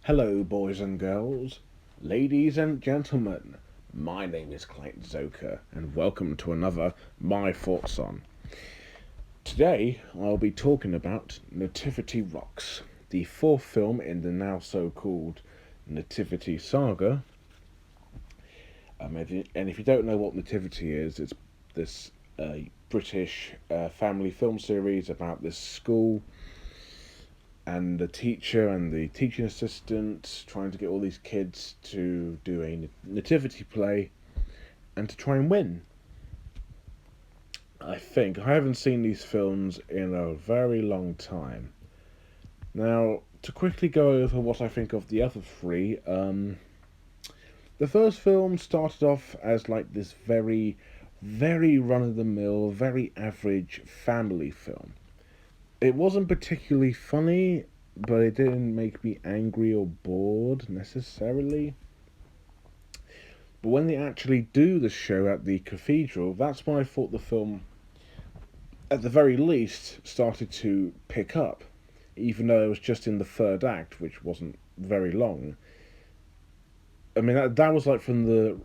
Hello, boys and girls, ladies and gentlemen. My name is Clayton Zoka, and welcome to another My Thoughts On. Today, I'll be talking about Nativity Rocks, the fourth film in the now so-called Nativity saga. If you don't know what Nativity is, it's this British family film series about this school and the teacher and the teaching assistant trying to get all these kids to do a nativity play and to try and win. I haven't seen these films in a very long time. Now, to quickly go over what I think of the other three, the first film started off as like this very, very run of the mill, very average family film. It wasn't particularly funny, but it didn't make me angry or bored necessarily. But when they actually do the show at the cathedral, that's when I thought the film, at the very least, started to pick up. Even though it was just in the third act, which wasn't very long. I mean, that was like from the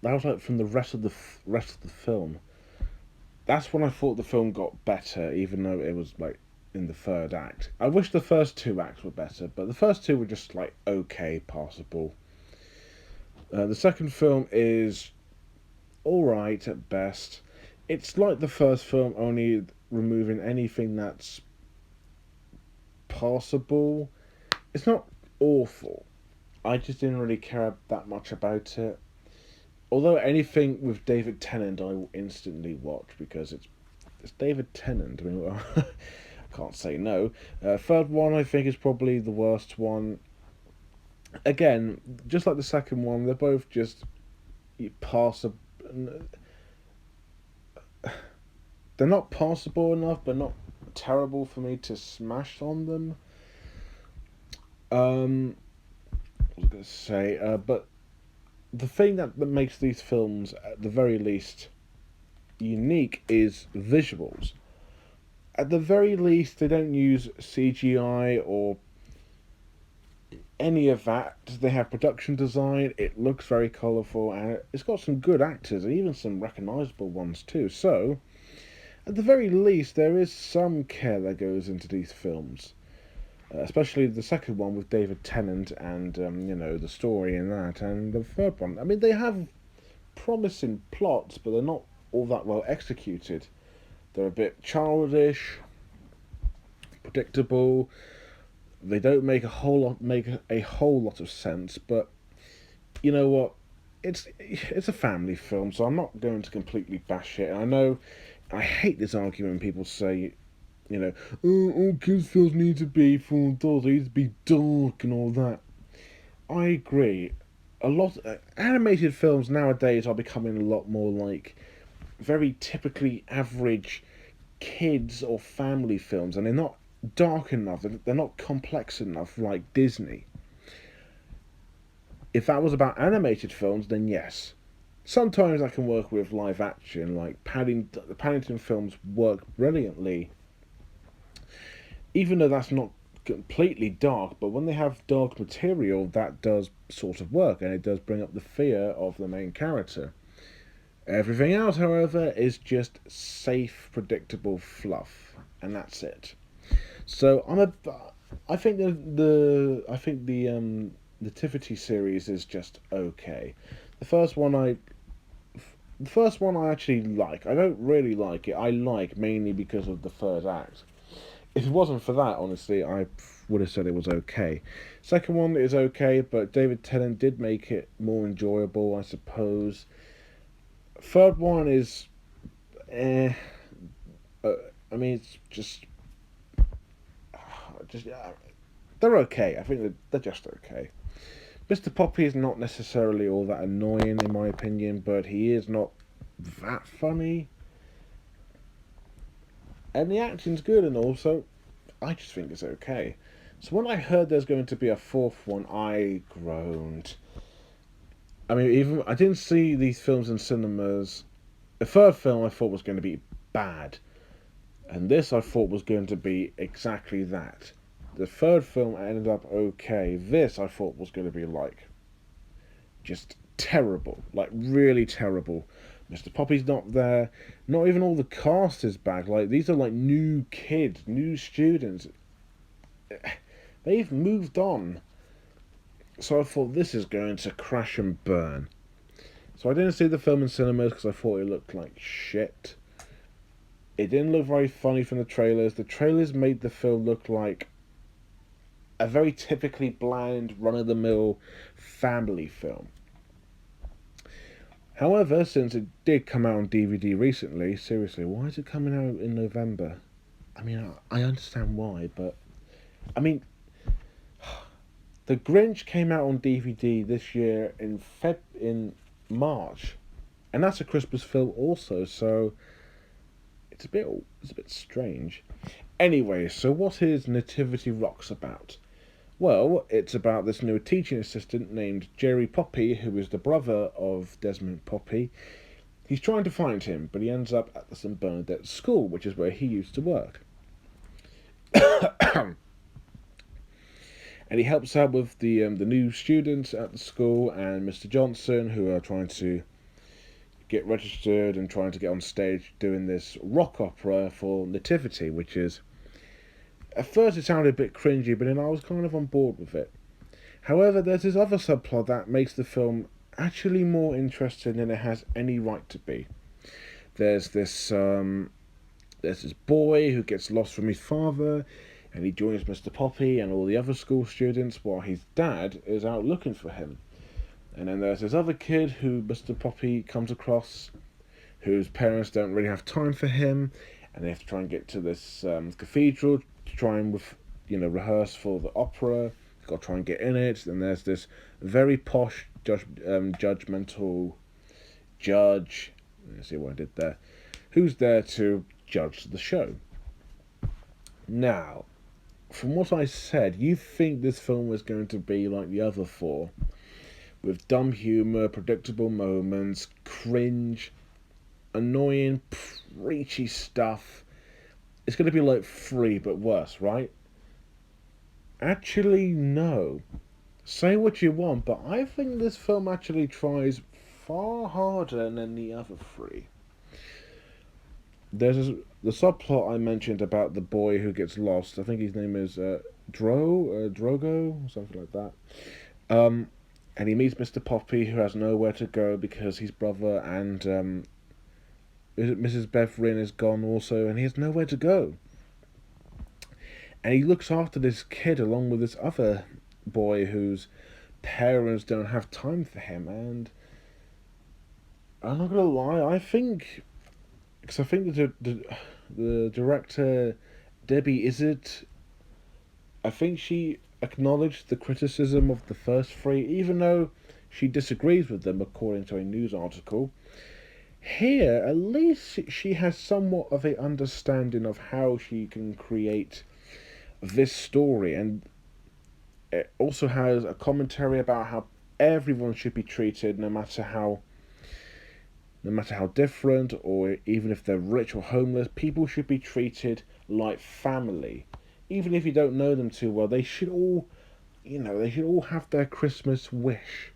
rest of the film. That's when I thought the film got better, even though it was like in the third act. I wish the first two acts were better, but the first two were just like okay, passable. The second film is alright at best. It's like the first film, only removing anything that's passable. It's not awful. I just didn't really care that much about it. Although anything with David Tennant, I will instantly watch because it's David Tennant. I mean, well, I can't say no. Third one, I think, is probably the worst one. Again, just like the second one, they're both just passable. They're not passable enough, but not terrible for me to smash on them. What was I going to say? But the thing that makes these films, at the very least, unique is visuals. At the very least, they don't use CGI or any of that. They have production design. It looks very colourful, and it's got some good actors, and even some recognisable ones too. So, at the very least, there is some care that goes into these films. Especially the second one with David Tennant and the story in that, and the third one. I mean, they have promising plots, but they're not all that well executed. They're a bit childish, predictable. They don't make a whole lot of sense, but you know what? It's a family film, so I'm not going to completely bash it. And I know I hate this argument when people say, all kids' films need to be for adults. They need to be dark and all that. I agree. A lot animated films nowadays are becoming a lot more like very typically average kids or family films, and they're not dark enough. They're not complex enough like Disney. If that was about animated films, then yes. Sometimes I can work with live action, like the Paddington films work brilliantly, even though that's not completely dark. But when they have dark material, that does sort of work, and it does bring up the fear of the main character. Everything else, however, is just safe, predictable fluff, and that's it. So I think the Nativity series is just okay. The first one I the first one I actually like. I don't really like it. I like mainly because of the third act. If it wasn't for that, honestly, I would have said it was okay. Second one is okay, but David Tennant did make it more enjoyable, I suppose. Third one is, eh. Uh, I mean, it's just they're okay. I think they're just okay. Mr. Poppy is not necessarily all that annoying in my opinion, but he is not that funny. And the acting's good and all, so I just think it's okay. So when I heard there's going to be a fourth one, I groaned. I mean, even I didn't see these films in cinemas. The third film I thought was going to be bad, and this I thought was going to be exactly that. the third film ended up okay. This I thought was going to be like just terrible, like really terrible. Mr. Poppy's not there. Not even all the cast is back. Like these are like new kids, new students. They've moved on. So I thought this is going to crash and burn. So I didn't see the film in cinemas because I thought it looked like shit. It didn't look very funny from the trailers. The trailers made the film look like a very typically bland, run-of-the-mill family film. However, since it did come out on DVD recently, seriously, why is it coming out in November? I mean, I understand why, but I mean, The Grinch came out on DVD this year in March, and that's a Christmas film also. So it's a bit strange. Anyway, so what is Nativity Rocks about? Well, it's about this new teaching assistant named Jerry Poppy, who is the brother of Desmond Poppy. He's trying to find him, but he ends up at the St. Bernadette school, which is where he used to work. And he helps out with the new students at the school and Mr. Johnson, who are trying to get registered and trying to get on stage doing this rock opera for Nativity, which is, at first it sounded a bit cringy, but then I was kind of on board with it. However, there's this other subplot that makes the film actually more interesting than it has any right to be. There's this boy who gets lost from his father, and he joins Mr. Poppy and all the other school students while his dad is out looking for him. And then there's this other kid who Mr. Poppy comes across, whose parents don't really have time for him, and they have to try and get to this cathedral to try and rehearse for the opera. They've got to try and get in it. And there's this very posh, judgmental judge. Let's see what I did there. Who's there to judge the show? Now, from what I said, you think this film was going to be like the other four, with dumb humour, predictable moments, cringe, annoying, preachy stuff. It's going to be like 3, but worse, right? Actually, no. Say what you want, but I think this film actually tries far harder than the other 3. There's the subplot I mentioned about the boy who gets lost. I think his name is Drogo, or something like that. And he meets Mr. Poppy, who has nowhere to go because his brother and Mrs. Bevrin is gone also, and he has nowhere to go. And he looks after this kid along with this other boy whose parents don't have time for him. And I'm not gonna lie, I think the director Debbie Izzard, I think she acknowledged the criticism of the first 3, even though she disagrees with them according to a news article. Here, at least she has somewhat of a understanding of how she can create this story, and it also has a commentary about how everyone should be treated, no matter how different, or even if they're rich or homeless. People should be treated like family. Even if you don't know them too well, they should all have their Christmas wish.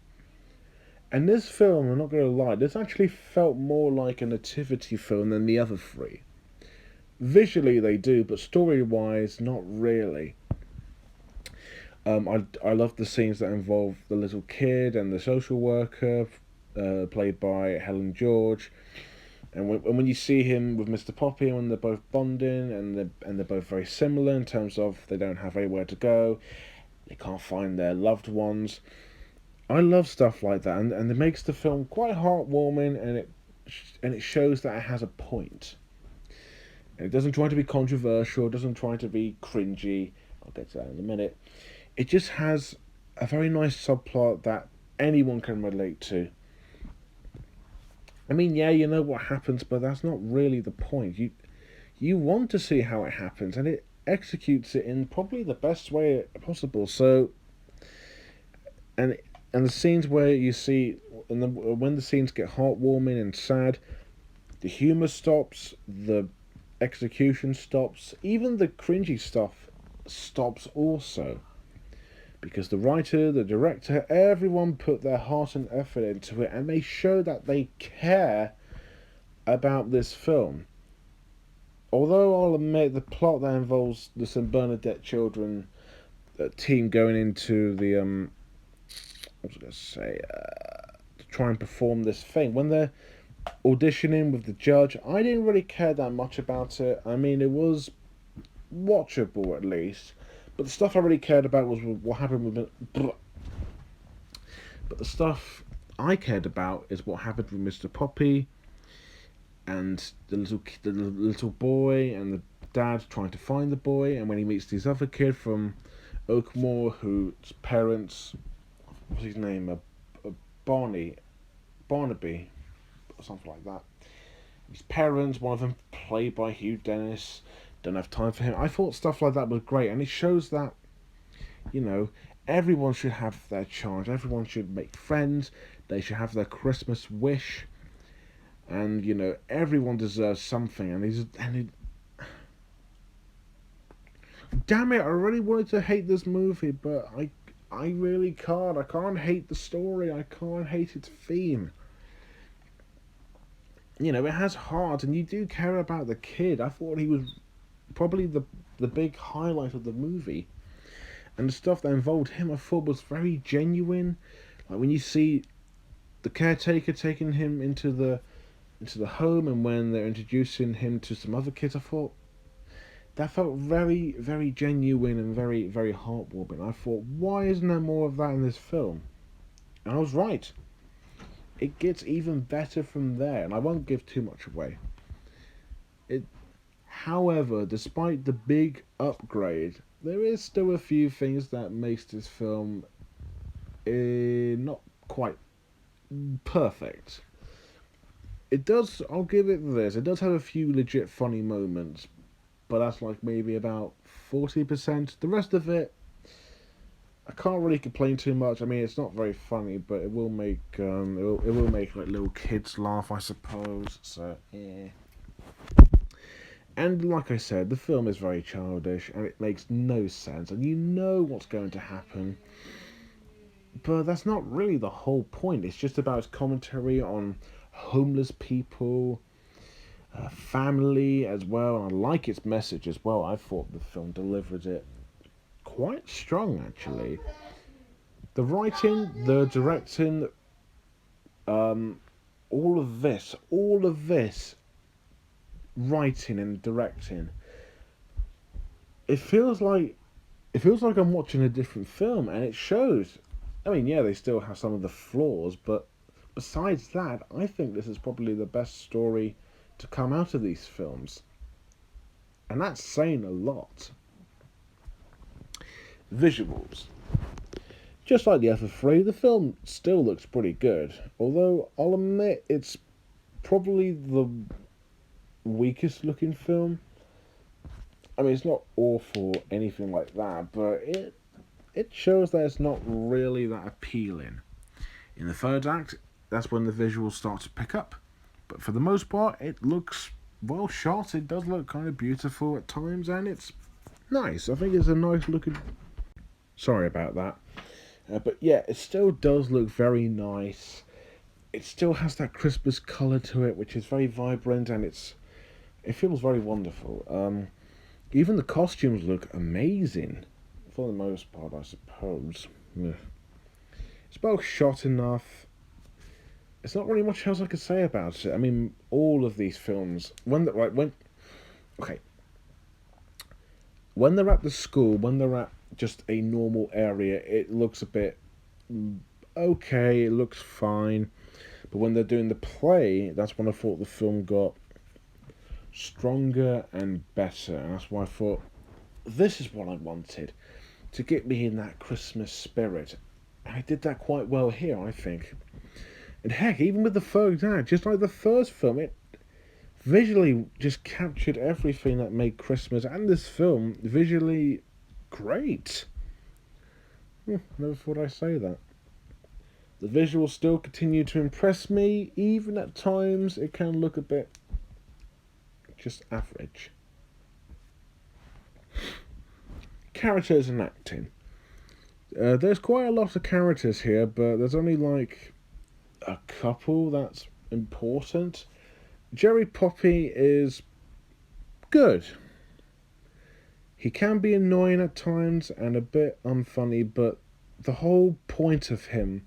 And this film, I'm not going to lie, this actually felt more like a nativity film than the other 3. Visually they do, but story-wise, not really. I love the scenes that involve the little kid and the social worker, played by Helen George. And when you see him with Mr. Poppy, when they're both bonding, and they're both very similar in terms of they don't have anywhere to go, they can't find their loved ones. I love stuff like that, and it makes the film quite heartwarming, and it shows that it has a point. And it doesn't try to be controversial, it doesn't try to be cringy. I'll get to that in a minute. It just has a very nice subplot that anyone can relate to. I mean, yeah, you know what happens, but that's not really the point. You want to see how it happens, and it executes it in probably the best way possible. So, and the scenes where you see, when the scenes get heartwarming and sad, the humour stops, the execution stops, even the cringy stuff stops also. Because the writer, the director, everyone put their heart and effort into it, and they show that they care about this film. Although I'll admit the plot that involves the St. Bernadette children team going into the what was I gonna say to try and perform this thing when they're auditioning with the judge, I didn't really care that much about it. I mean, it was watchable at least, but the stuff I really cared about was what happened with. But the stuff I cared about is what happened with Mr. Poppy and the little boy and the dad trying to find the boy, and when he meets this other kid from Oakmore whose parents, what's his name, Barnaby, or something like that. His parents, one of them played by Hugh Dennis, don't have time for him. I thought stuff like that was great, and it shows that, you know, everyone should have their chance. Everyone should make friends. They should have their Christmas wish, and you know, everyone deserves something. Damn it! I really wanted to hate this movie, but I really can't. I can't hate the story. I can't hate its theme. You know, it has heart, and you do care about the kid. I thought he was probably the big highlight of the movie, and the stuff that involved him, I thought was very genuine. Like when you see the caretaker taking him into the home, and when they're introducing him to some other kids, I thought that felt very, very genuine and very, very heartwarming. I thought, why isn't there more of that in this film? And I was right. It gets even better from there, and I won't give too much away. However, despite the big upgrade, there is still a few things that makes this film not quite perfect. It does, I'll give it this, it does have a few legit funny moments, but that's like maybe about 40%. The rest of it, I can't really complain too much. I mean, it's not very funny, but it will make it will make like little kids laugh, I suppose. So yeah. And like I said, the film is very childish and it makes no sense, and you know what's going to happen. But that's not really the whole point. It's just about commentary on homeless people, family as well, and I like its message as well. I thought the film delivered it quite strong, actually. The writing, the directing, um, all of this writing and directing, it feels like I'm watching a different film, and it shows. I mean, yeah, they still have some of the flaws, but besides that, I think this is probably the best story to come out of these films, and that's saying a lot. Visuals. Just like the other three, the film still looks pretty good, although I'll admit it's probably the weakest looking film. I mean, it's not awful or anything like that, but it shows that it's not really that appealing. In the third act, that's when the visuals start to pick up, but for the most part, it looks well shot. It does look kind of beautiful at times, and it's nice. I think it's a nice looking. Sorry about that. But yeah, it still does look very nice. It still has that Christmas colour to it, which is very vibrant, and it feels very wonderful. Even the costumes look amazing, for the most part, I suppose. Yeah. It's well shot enough. There's not really much else I could say about it. I mean, all of these films, when they're at the school, when they're at just a normal area, it looks a bit okay. It looks fine, but when they're doing the play, that's when I thought the film got stronger and better, and that's why I thought this is what I wanted to get me in that Christmas spirit, and I did that quite well here, I think. And heck, even with the third act, just like the first film, it visually just captured everything that made Christmas and this film visually great. Never thought I'd say that. The visuals still continue to impress me, even at times it can look a bit just average. characters and acting. There's quite a lot of characters here, but there's only like a couple that's important. Jerry Poppy is good. He can be annoying at times and a bit unfunny, but the whole point of him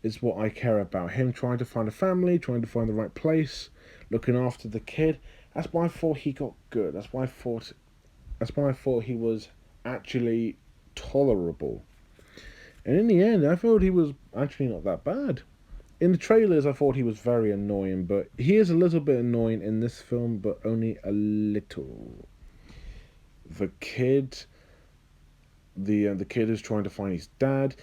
is what I care about. Him trying to find a family, trying to find the right place, looking after the kid. That's why I thought he got good. That's why I thought he was actually tolerable. And in the end, I thought he was actually not that bad. In the trailers, I thought he was very annoying, but he is a little bit annoying in this film, but only a little. The kid, the kid who's trying to find his dad,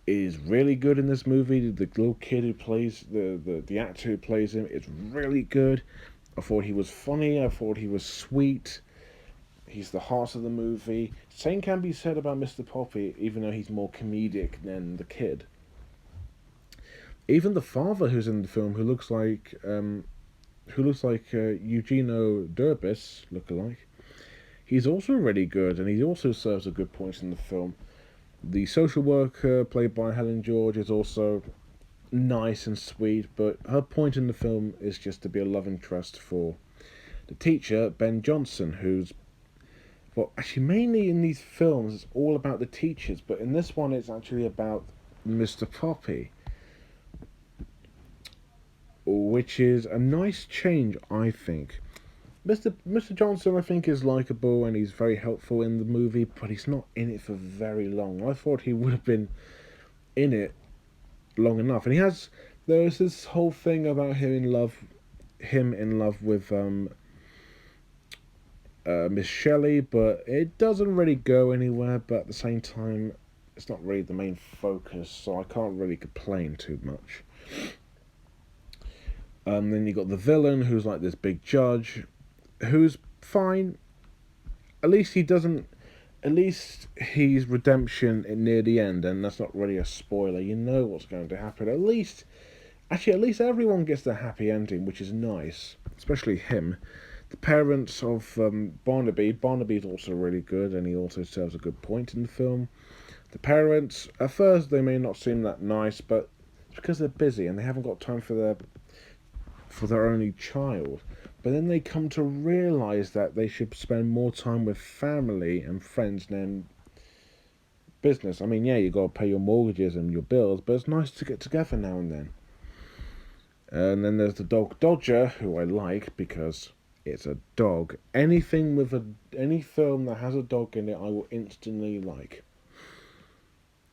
is really good in this movie. The little kid who plays the actor who plays him is really good. I thought he was funny. I thought he was sweet. He's the heart of the movie. Same can be said about Mr. Poppy, even though he's more comedic than the kid. Even the father who's in the film, who looks like Eugenio Derbez lookalike, he's also really good, and he also serves a good point in the film. The social worker, played by Helen George, is also nice and sweet, but her point in the film is just to be a love interest for the teacher, Ben Johnson, who's... Well, actually, mainly in these films, it's all about the teachers, but in this one, it's actually about Mr. Poppy, which is a nice change, I think. Mr. Johnson, I think, is likeable and he's very helpful in the movie, but he's not in it for very long. I thought he would have been in it long enough, and there's this whole thing about him in love with Miss Shelley, but it doesn't really go anywhere. But at the same time, it's not really the main focus, so I can't really complain too much. Then you got the villain, who's like this big judge, who's fine. At least he's redemption near the end, and that's not really a spoiler. You know what's going to happen. At least everyone gets the happy ending, which is nice, especially him. The parents of Barnaby's also really good, and he also serves a good point in the film. The parents, at first, they may not seem that nice, but it's because they're busy and they haven't got time for their only child. But then they come to realise that they should spend more time with family and friends than business. I mean, yeah, you got to pay your mortgages and your bills, but it's nice to get together now and then. And then there's the dog Dodger, who I like because it's a dog. Any film that has a dog in it, I will instantly like.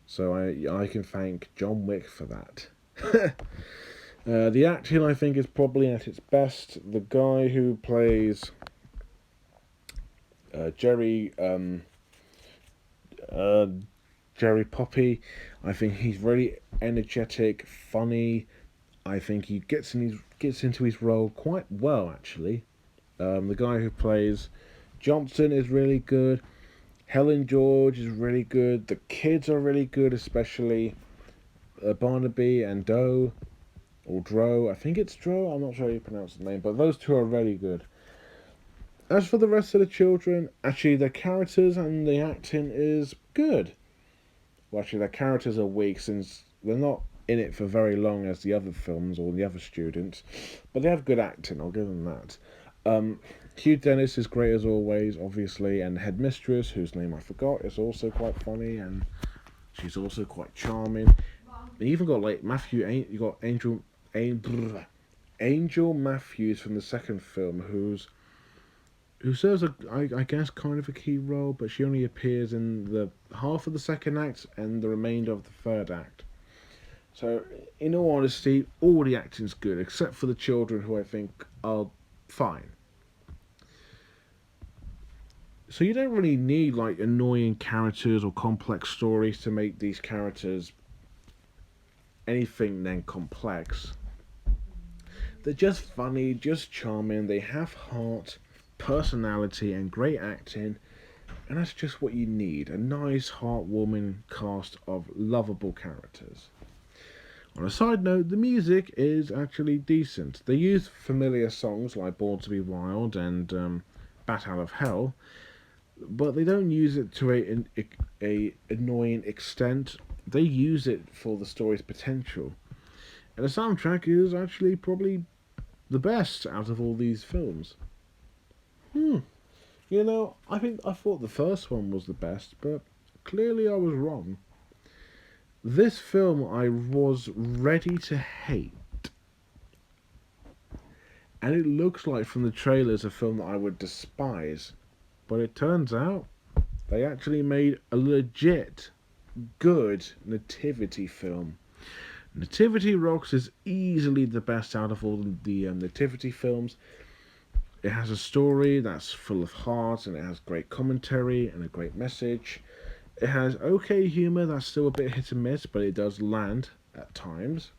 So I can thank John Wick for that. The acting, I think, is probably at its best. The guy who plays Jerry Poppy, I think he's really energetic, funny. I think he gets into his role quite well, actually. The guy who plays Johnson is really good. Helen George is really good. The kids are really good, especially Barnaby and Doe. Or Dro, I think it's Dro, I'm not sure how you pronounce the name, but those two are really good. As for the rest of the children, actually their characters and the acting is good. Well, actually their characters are weak since they're not in it for very long as the other films or the other students, but they have good acting, I'll give them that. Hugh Dennis is great as always, obviously, and Headmistress, whose name I forgot, is also quite funny, and she's also quite charming. You even got like you got Angel Matthews from the second film, who serves I guess kind of a key role, but she only appears in the half of the second act and the remainder of the third act. So, in all honesty, all the acting's good except for the children, who I think are fine. So you don't really need like annoying characters or complex stories to make these characters anything then complex. They're just funny, just charming, they have heart, personality and great acting, and that's just what you need, a nice, heartwarming cast of lovable characters. On a side note, the music is actually decent. They use familiar songs like Born to be Wild and Bat Out of Hell. but they don't use it to a annoying extent. They use it for the story's potential, and the soundtrack is actually probably the best out of all these films. Hmm. I thought the first one was the best, but clearly I was wrong. This film I was ready to hate, and it looks like from the trailers a film that I would despise, but it turns out they actually made a legit good nativity film. Nativity Rocks is easily the best out of all the nativity films. It has a story that's full of heart, and it has great commentary and a great message. It has okay humour that's still a bit hit and miss, but it does land at times.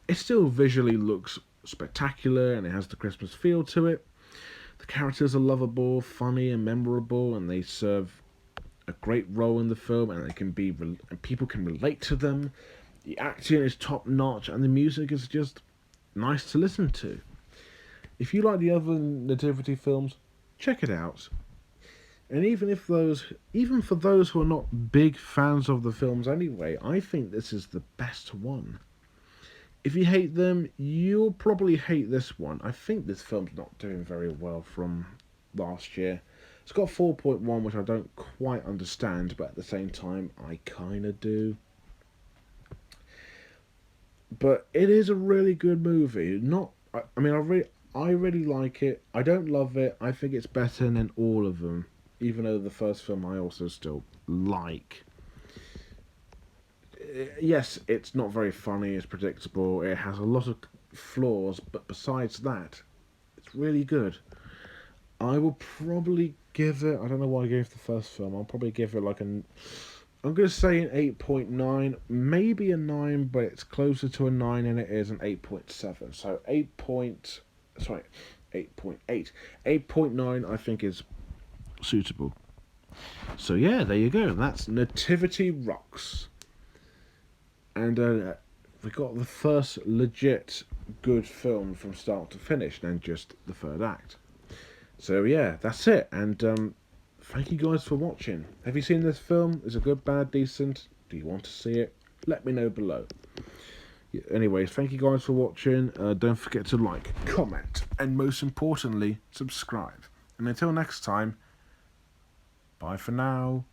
It still visually looks spectacular, and it has the Christmas feel to it. The characters are lovable, funny, and memorable, and they serve a great role in the film, and and people can relate to them. The acting is top notch, and the music is just nice to listen to. If you like the other nativity films, check it out. And even for those who are not big fans of the films anyway, I think this is the best one. If you hate them, you'll probably hate this one. I think this film's not doing very well from last year. It's got 4.1, which I don't quite understand, but at the same time, I kind of do. But it is a really good movie. Not, I mean, I really like it. I don't love it. I think it's better than all of them, even though the first film I also still like. Yes, it's not very funny. It's predictable. It has a lot of flaws, but besides that, it's really good. I will probably give it. I don't know what I gave the first film. I'll probably give it like an. I'm going to say an 8.9, maybe a 9, but it's closer to a 9 than it is an 8.7. So 8.8. 8.9 I think is suitable. So yeah, there you go. That's Nativity Rocks. And we got the first legit good film from start to finish, than just the third act. So yeah, that's it. And thank you guys for watching. Have you seen this film? Is it good, bad, decent? Do you want to see it? Let me know below. Anyways, thank you guys for watching. Don't forget to like, comment, and most importantly, subscribe. And until next time, bye for now.